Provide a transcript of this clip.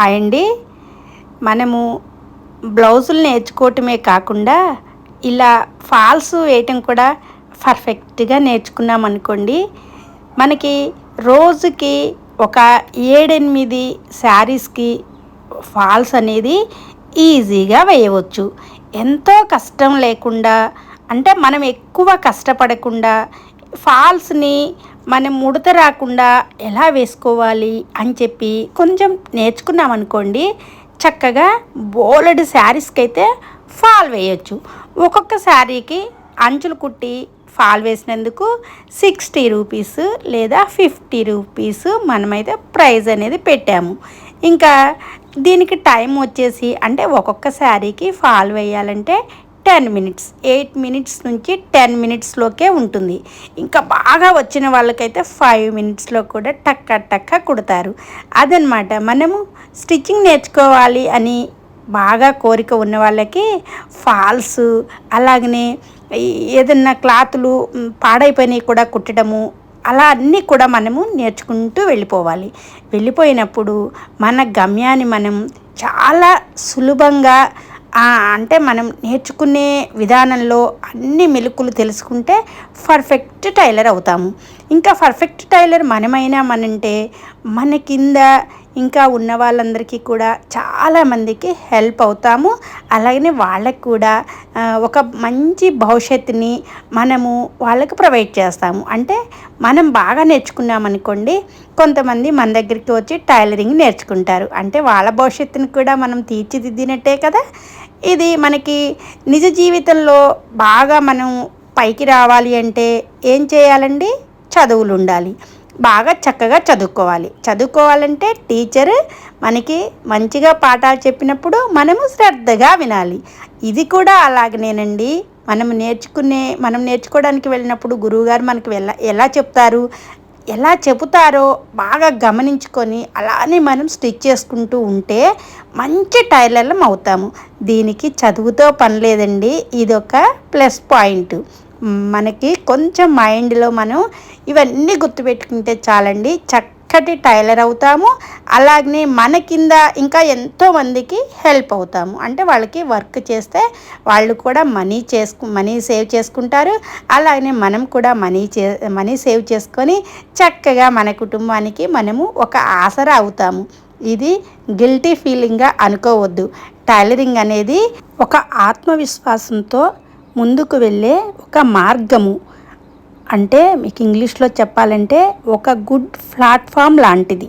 అండి మనము బ్లౌజులు నేర్చుకోవటమే కాకుండా ఇలా ఫాల్స్ వేయటం కూడా పర్ఫెక్ట్గా నేర్చుకున్నాం అనుకోండి, మనకి రోజుకి ఒక 7-8 శారీస్కి ఫాల్స్ అనేది ఈజీగా వేయవచ్చు. ఎంతో కష్టం లేకుండా, అంటే మనం ఎక్కువ కష్టపడకుండా ఫాల్స్ని మనం ముడత రాకుండా ఎలా వేసుకోవాలి అని చెప్పి కొంచెం నేర్చుకున్నామనుకోండి, చక్కగా బోలెడు శారీస్కి అయితే ఫాల్ వేయచ్చు. ఒక్కొక్క శారీకి అంచులు కుట్టి ఫాల్ వేసినందుకు 60 రూపీస్ లేదా 50 రూపీస్ మనమైతే ప్రైజ్ అనేది పెట్టాము. ఇంకా దీనికి టైం వచ్చేసి, అంటే ఒక్కొక్క శారీకి ఫాల్ వేయాలంటే 10 మినిట్స్, 8 మినిట్స్ నుంచి 10 మినిట్స్లోకే ఉంటుంది. ఇంకా బాగా వచ్చిన వాళ్ళకైతే 5 మినిట్స్లో కూడా టక్క టక్క కుడతారు. అదనమాట. మనము స్టిచ్చింగ్ నేర్చుకోవాలి అని బాగా కోరిక ఉన్న వాళ్ళకి ఫాల్స్, అలాగనే ఏదన్నా క్లాతులు పాడైపోయినవి కూడా కుట్టడము, అలా అన్నీ కూడా మనము నేర్చుకుంటూ వెళ్ళిపోయినప్పుడు మన గమ్యాన్ని మనం చాలా సులభంగా, అంటే మనం నేర్చుకునే విధానంలో అన్ని మెలకువలు తెలుసుకుంటే పర్ఫెక్ట్ టైలర్ అవుతాము. ఇంకా పర్ఫెక్ట్ టైలర్ మనంటే మన కింద ఇంకా ఉన్న వాళ్ళందరికీ కూడా చాలామందికి హెల్ప్ అవుతాము. అలాగనే వాళ్ళకు కూడా ఒక మంచి భవిష్యత్తుని మనము వాళ్ళకి ప్రొవైడ్ చేస్తాము. అంటే మనం బాగా నేర్చుకున్నామనుకోండి, కొంతమంది మన దగ్గరికి వచ్చి టైలరింగ్ నేర్చుకుంటారు. అంటే వాళ్ళ భవిష్యత్తుని కూడా మనం తీర్చిదిద్దినట్టే కదా. ఇది మనకి నిజ జీవితంలో బాగా మనం పైకి రావాలి అంటే ఏం చేయాలండి? చదువులు ఉండాలి. బాగా చక్కగా చదువుకోవాలంటే టీచర్ మనకి మంచిగా పాఠాలు చెప్పినప్పుడు మనము శ్రద్ధగా వినాలి. ఇది కూడా అలాగనేనండి. మనం నేర్చుకోవడానికి వెళ్ళినప్పుడు గురువుగారు మనకి ఎలా చెబుతారో బాగా గమనించుకొని అలానే మనం స్టిచ్ చేసుకుంటూ ఉంటే మంచి టైలర్లం అవుతాము. దీనికి చదువుతో పని లేదండి. ఇదొక ప్లస్ పాయింట్. మనకి కొంచెం మైండ్లో మనం ఇవన్నీ గుర్తుపెట్టుకుంటే చాలండి, చక్కటి టైలర్ అవుతాము. అలాగనే మన కింద ఇంకా ఎంతోమందికి హెల్ప్ అవుతాము. అంటే వాళ్ళకి వర్క్ చేస్తే వాళ్ళు కూడా మనీ సేవ్ చేసుకుంటారు. అలాగనే మనం కూడా మనీ సేవ్ చేసుకొని చక్కగా మన కుటుంబానికి మనము ఒక ఆసరా అవుతాము. ఇది గిల్టీ ఫీలింగ్గా అనుకోవద్దు. టైలరింగ్ అనేది ఒక ఆత్మవిశ్వాసంతో ముందుకు వెళ్ళే ఒక మార్గము. అంటే మీకు ఇంగ్లీష్లో చెప్పాలంటే ఒక గుడ్ ప్లాట్ఫామ్ లాంటిది.